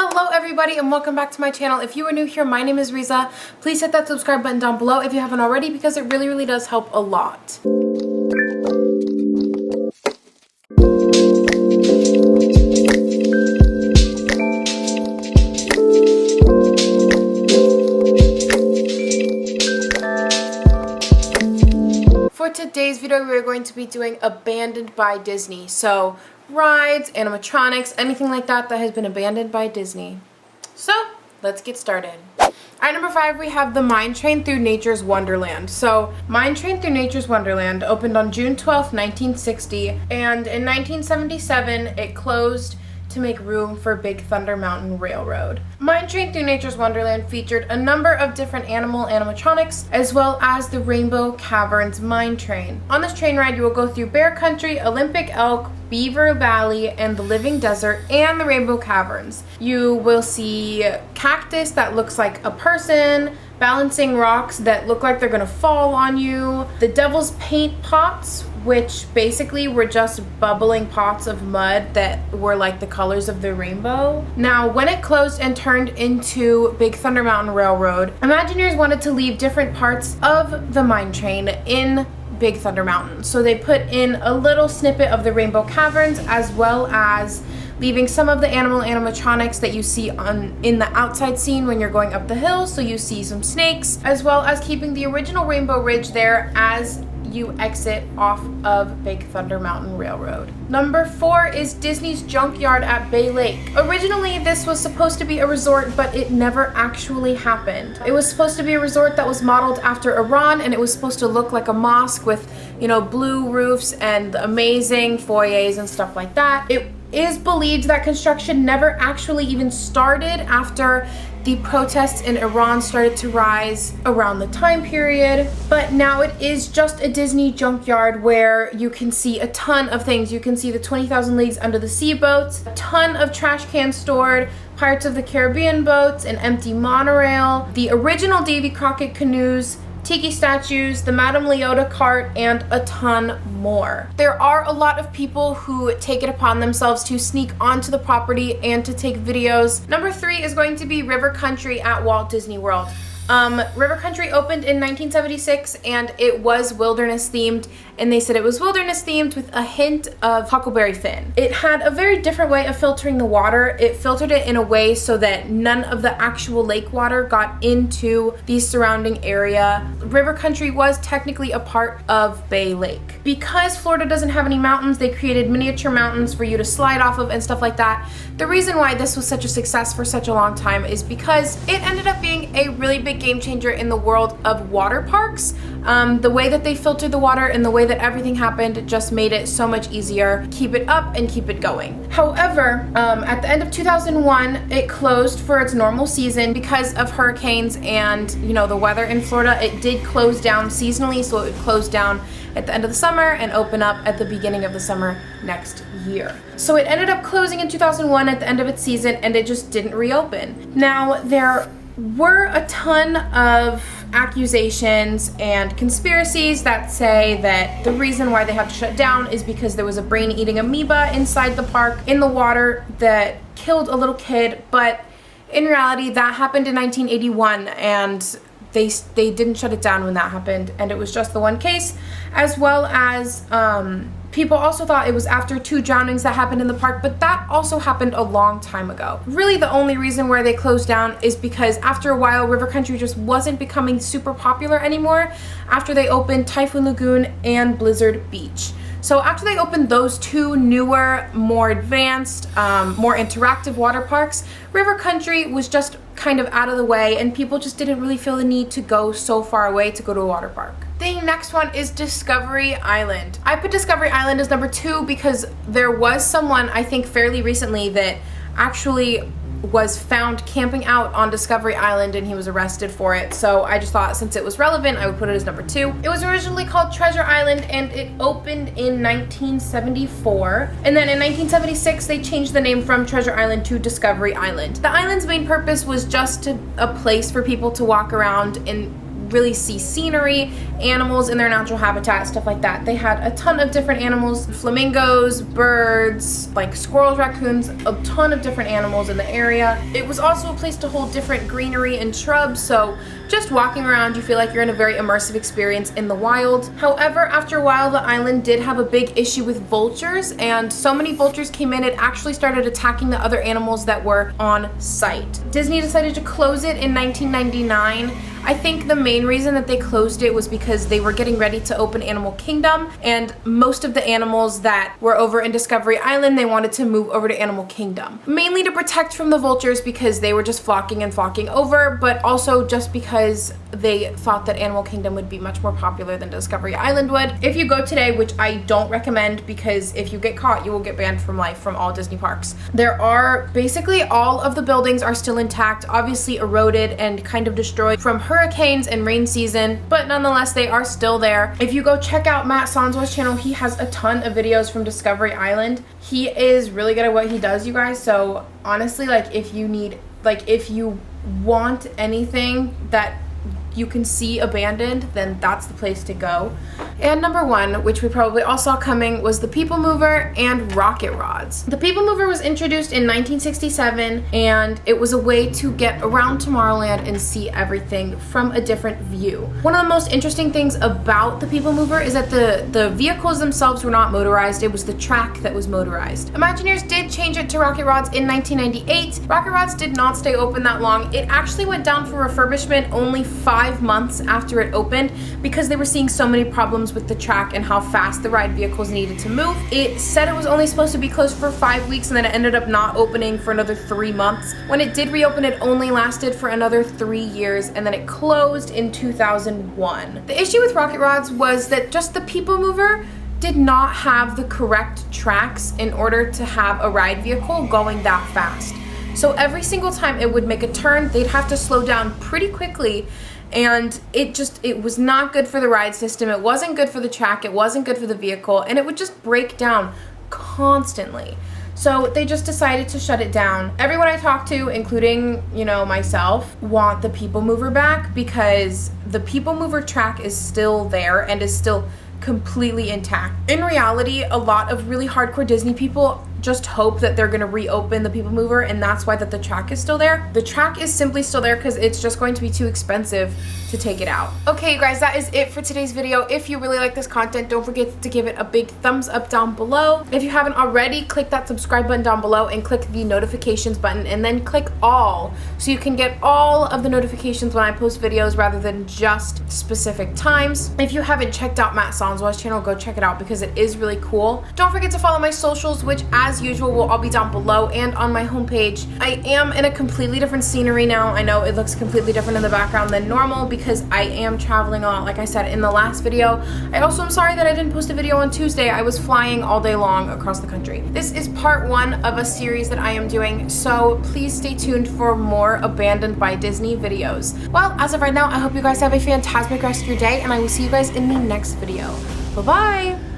Hello everybody and welcome back to my channel. If you are new here, my name is Riza. Please hit that subscribe button down below if you haven't already because it really does help a lot. For today's video, we're going to be doing Abandoned by Disney. So rides, animatronics, anything like that that has been abandoned by Disney. So let's get started. At number 5, we have the Mine Train Through Nature's Wonderland. So Mine Train Through Nature's Wonderland opened on June 12, 1960, and in 1977 it closed to make room for Big Thunder Mountain Railroad. Mine Train Through Nature's Wonderland featured a number of different animatronics, as well as the Rainbow Caverns Mine Train. On this train ride, you will go through Bear Country, Olympic Elk, Beaver Valley, and the Living Desert, and the Rainbow Caverns. You will see cactus that looks like a person, balancing rocks that look like they're gonna fall on you, the Devil's Paint pots, which basically were just bubbling pots of mud that were like the colors of the rainbow. Now, when it closed and turned into Big Thunder Mountain Railroad, Imagineers wanted to leave different parts of the mine train in Big Thunder Mountain. So they put in a little snippet of the Rainbow Caverns, as well as leaving some of the animatronics that you see in the outside scene when you're going up the hill. So you see some snakes, as well as keeping the original Rainbow Ridge there as you exit off of Big Thunder Mountain Railroad. Number 4 is Disney's Junkyard at Bay Lake. Originally, this was supposed to be a resort, but it never actually happened. It was supposed to be a resort that was modeled after Iran, and it was supposed to look like a mosque with, blue roofs and amazing foyers and stuff like that. It is believed that construction never actually even started after the protests in Iran started to rise around the time period, but now it is just a Disney junkyard where you can see a ton of things. You can see the 20,000 Leagues Under the Sea boats, a ton of trash cans stored, Pirates of the Caribbean boats, an empty monorail, the original Davy Crockett canoes, tiki statues, the Madame Leota cart, and a ton more. There are a lot of people who take it upon themselves to sneak onto the property and to take videos. Number 3 is going to be River Country at Walt Disney World. River Country opened in 1976 and it was wilderness themed, and they said it was wilderness themed with a hint of Huckleberry Finn. It had a very different way of filtering the water. It filtered it in a way so that none of the actual lake water got into the surrounding area. River Country was technically a part of Bay Lake. Because Florida doesn't have any mountains, they created miniature mountains for you to slide off of and stuff like that. The reason why this was such a success for such a long time is because it ended up being a really big game changer in the world of water parks. The way that they filtered the water and the way that everything happened just made it so much easier. Keep it up and keep it going. However, at the end of 2001, it closed for its normal season because of hurricanes and the weather in Florida. It did close down seasonally, so it would close down at the end of the summer and open up at the beginning of the summer next year. So it ended up closing in 2001 at the end of its season, and it just didn't reopen. Now, there were a ton of accusations and conspiracies that say that the reason why they had to shut down is because there was a brain-eating amoeba inside the park in the water that killed a little kid, but in reality that happened in 1981 and they didn't shut it down when that happened, and it was just the one case, as well as people also thought it was after 2 drownings that happened in the park, but that also happened a long time ago. Really, the only reason where they closed down is because after a while, River Country just wasn't becoming super popular anymore after they opened Typhoon Lagoon and Blizzard Beach. So after they opened those 2 newer, more advanced, more interactive water parks, River Country was just kind of out of the way, and people just didn't really feel the need to go so far away to go to a water park. The next one is Discovery Island. I put Discovery Island as number 2 because there was someone, I think fairly recently, that actually was found camping out on Discovery Island and he was arrested for it. So I just thought since it was relevant, I would put it as number 2. It was originally called Treasure Island and it opened in 1974. And then in 1976, they changed the name from Treasure Island to Discovery Island. The island's main purpose was just a place for people to walk around and really see scenery, animals in their natural habitat, stuff like that. They had a ton of different animals, flamingos, birds, like squirrels, raccoons, a ton of different animals in the area. It was also a place to hold different greenery and shrubs, so just walking around, you feel like you're in a very immersive experience in the wild. However, after a while, the island did have a big issue with vultures, and so many vultures came in, it actually started attacking the other animals that were on site. Disney decided to close it in 1999. I think the main reason that they closed it was because they were getting ready to open Animal Kingdom, and most of the animals that were over in Discovery Island, they wanted to move over to Animal Kingdom. Mainly to protect from the vultures because they were just flocking and flocking over, but also just because they thought that Animal Kingdom would be much more popular than Discovery Island would. If you go today, which I don't recommend because if you get caught, you will get banned from life from all Disney parks. There are basically all of the buildings are still intact, obviously eroded and kind of destroyed from hurricanes and rain season, but nonetheless they are still there. If you go check out Matt Sonswa's channel, he has a ton of videos from Discovery Island. He is really good at what he does, you guys. So honestly, like if you want anything that you can see abandoned, then that's the place to go. And number one, which we probably all saw coming, was the People Mover and rocket rods. The People Mover was introduced in 1967, and it was a way to get around Tomorrowland and see everything from a different view. One of the most interesting things about the People Mover is that the vehicles themselves were not motorized, it was the track that was motorized. Imagineers did change it to rocket rods in 1998. Rocket rods did not stay open that long. It actually went down for refurbishment only 5 months after it opened because they were seeing so many problems with the track and how fast the ride vehicles needed to move. It said it was only supposed to be closed for 5 weeks, and then it ended up not opening for another 3 months. When it did reopen, it only lasted for another 3 years, and then it closed in 2001. The issue with rocket rods was that just the People Mover did not have the correct tracks in order to have a ride vehicle going that fast. So every single time it would make a turn, they'd have to slow down pretty quickly, and it was not good for the ride system. It wasn't good for the track, it wasn't good for the vehicle, and it would just break down constantly. So they just decided to shut it down. Everyone I talked to, including, myself, want the People Mover back because the People Mover track is still there and is still completely intact. In reality, a lot of really hardcore Disney people just hope that they're gonna reopen the People Mover, and that's why that the track is still there. The track is simply still there because it's just going to be too expensive to take it out. Okay, you guys, that is it for today's video. If you really like this content, don't forget to give it a big thumbs up down below. If you haven't already, click that subscribe button down below and click the notifications button, and then click all so you can get all of the notifications when I post videos rather than just specific times. If you haven't checked out Matt Sonswa's channel, go check it out because it is really cool. Don't forget to follow my socials, which as usual will all be down below and on my homepage. I am in a completely different scenery now. I know it looks completely different in the background than normal because I am traveling a lot, like I said in the last video. I also am sorry that I didn't post a video on Tuesday. I was flying all day long across the country. This is part 1 of a series that I am doing, so please stay tuned for more Abandoned by Disney videos. Well, as of right now, I hope you guys have a fantastic rest of your day, and I will see you guys in the next video. Bye-bye!